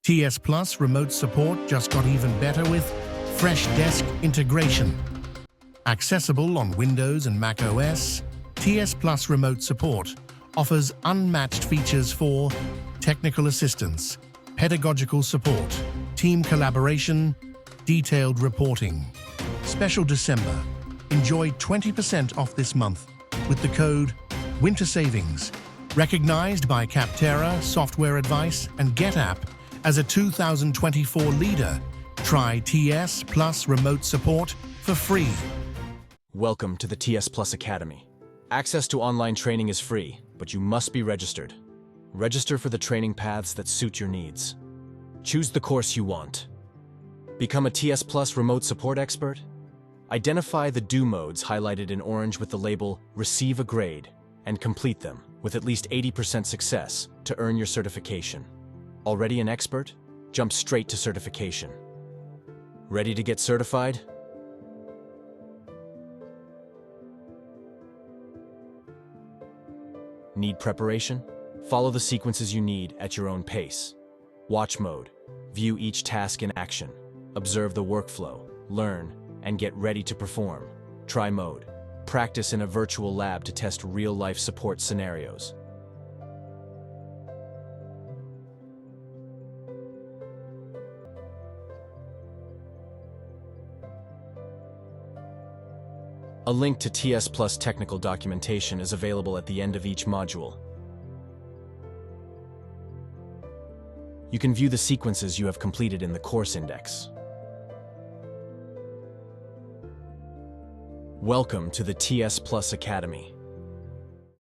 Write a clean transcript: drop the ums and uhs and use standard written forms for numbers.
TSplus remote support just got even better with Freshdesk integration. Accessible on Windows and Mac OS, TSplus remote support offers unmatched features for technical assistance, pedagogical support, team collaboration, detailed reporting. Special December. Enjoy 20% off this month with the code Winter Savings, recognized by Capterra, Software Advice, and GetApp as a 2024 leader. Try TSplus remote support for free. Welcome to the TSplus Academy. Access to online training is free, but you must be registered. Register for the training paths that suit your needs. Choose the course you want. Become a TSplus remote support expert. Identify the do modes highlighted in orange with the label Receive a Grade and complete them with at least 80% success to earn your certification. Already an expert? Jump straight to certification. Ready to get certified? Need preparation? Follow the sequences you need at your own pace. Watch mode. View each task in action. Observe the workflow. Learn and get ready to perform. Try mode. Practice in a virtual lab to test real-life support scenarios. A link to TSplus technical documentation is available at the end of each module. You can view the sequences you have completed in the course index. Welcome to the TSplus Academy.